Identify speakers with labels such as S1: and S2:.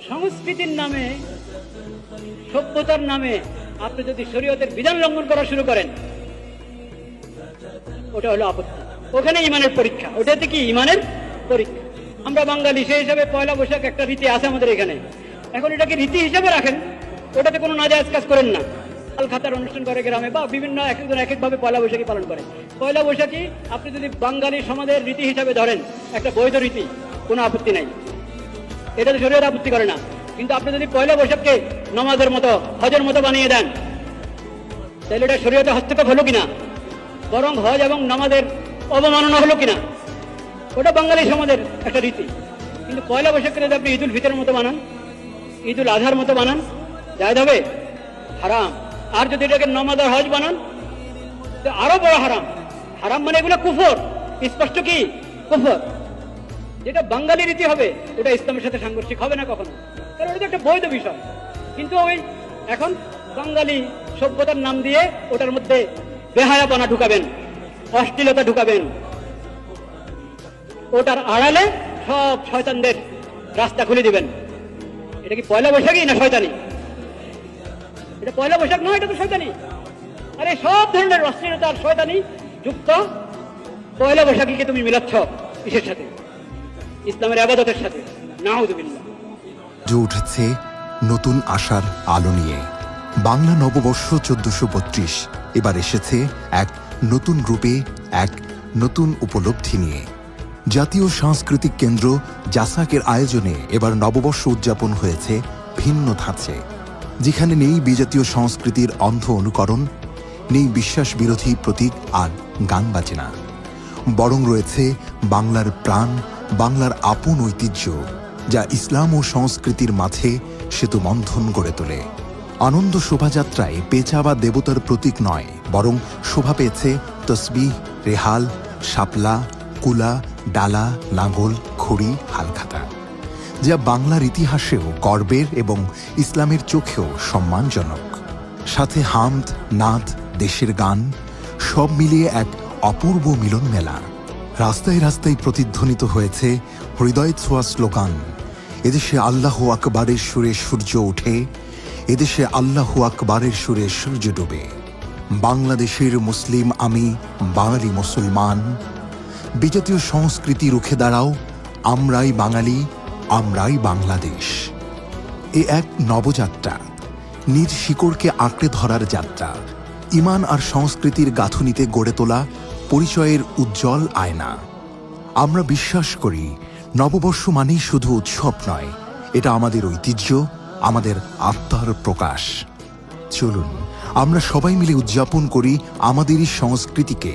S1: সংস্কৃতির নামে, সভ্যতার নামে আপনি যদি শরীয়তের বিধান লঙ্ঘন করা শুরু করেন, ওটা হলো আপত্তি। ওখানে ইমানের পরীক্ষা, ওটাতে কি ইমানের পরীক্ষা। আমরা বাঙালি, সেই হিসাবে পয়লা বৈশাখ একটা রীতি আছে আমাদের এখানে। এখন এটাকে রীতি হিসাবে রাখেন, ওটাতে কোনো নাজায়েজ কাজ করেন না। খাতার অনুষ্ঠান করে গ্রামে, বা বিভিন্ন এক একজন এক একভাবে পয়লা বৈশাখী পালন করে। পয়লা বৈশাখী আপনি যদি বাঙালি সমাজের রীতি হিসাবে ধরেন, একটা বৈধ রীতি, কোনো আপত্তি নাই, এটাতে শরীয়ত আপত্তি করে না। কিন্তু আপনি যদি পয়লা বৈশাখকে নামাজের মতো, হজের মতো বানিয়ে দেন, তাহলে এটা শরীয়তে হস্তক্ষেপ হলো কিনা, বরং হজ এবং নামাজের অবমাননা হলো কিনা। ওটা বাঙালি সমাজের একটা রীতি। কিন্তু পয়লা বৈশাখকে যদি আপনি ঈদুল ফিতরের মতো বানান, ঈদুল আজহার মতো বানান, জায়েজ হবে? হারাম। আর যদি এটাকে নামাজ আর হজ বানান, তো আরো বড় হারাম। হারাম মানে এগুলো কুফর, স্পষ্ট কি কুফর। যেটা বাঙালি রীতি হবে, ওটা ইসলামের সাথে সাংঘর্ষিক হবে না কখনো, কারণ এটা একটা বৈধ বিষয়। কিন্তু ওই এখন বাঙালি সভ্যতার নাম দিয়ে ওটার মধ্যে বেহায়াপনা ঢুকাবেন, অশ্লীলতা ঢুকাবেন, ওটার আড়ালে সব শয়তানদের রাস্তা খুলে দিবেন। এটা কি পয়লা বৈশাখী না শয়তানি? এটা পয়লা বৈশাখ নয়, এটা তো শয়তানি। আরে সব ধরনের অশ্লীলতা আর শয়তানি যুক্ত পয়লা বৈশাখীকে তুমি মিলাচ্ছ কিসের সাথে? ইসলামের ইবাদতের সাথে। নাউযুবিল্লাহ।
S2: উঠেছে নতুন আশার আলো নিয়ে। বাংলা নববর্ষ 1432 এবার এসেছে এক নতুন রূপে, এক নতুন উপলব্ধি নিয়ে। জাতীয় সাংস্কৃতিক কেন্দ্র জাসাকের আয়োজনে এবার নববর্ষ উদযাপন হয়েছে ভিন্ন ধাঁচে, যেখানে নেই বিজাতীয় সংস্কৃতির অন্ধ অনুকরণ, নেই বিশ্বাস বিরোধী প্রতীক আর গান বাজনা, বরং রয়েছে বাংলার প্রাণ, বাংলার আপন ঐতিহ্য, যা ইসলাম ও সংস্কৃতির মাঝে সেতু বন্ধন গড়ে তোলে। আনন্দ শোভাযাত্রায় পেঁচা বা দেবতার প্রতীক নয়, বরং শোভা পেয়েছে তসবিহ, রেহাল, শাপলা, কুলা, ডালা, লাঙ্গল, খড়ি, হালখাতা, যা বাংলার ইতিহাসেও গর্বের এবং ইসলামের চোখেও সম্মানজনক। সাথে হামদ, নাদ, দেশের গান, সব মিলিয়ে এক অপূর্ব মিলন মেলা। রাস্তায় রাস্তায় প্রতিধ্বনিত হয়েছে হৃদয় ছোঁয়া স্লোগান। এদেশে আল্লাহু আকবারের সুরে সূর্য ওঠে, এদেশে আল্লাহু আকবারের সুরে সূর্য ডোবে। বাংলাদেশের মুসলিম আমি, বাঙালি মুসলমান। বিজাতীয় সংস্কৃতি রুখে দাঁড়াও, আমরাই বাঙালি, আমরাই বাংলাদেশ। এ এক নবযাত্রা, নিজ শিকড়কে আঁকড়ে ধরার যাত্রা, ইমান আর সংস্কৃতির গাঁথুনিতে গড়ে তোলা পরিচয়ের উজ্জ্বল আয়না। আমরা বিশ্বাস করি নববর্ষ মানেই শুধু উৎসব নয়, এটা আমাদের ঐতিহ্য, আমাদের আত্মার প্রকাশ। চলুন আমরা সবাই মিলে উদযাপন করি আমাদেরই সংস্কৃতিকে,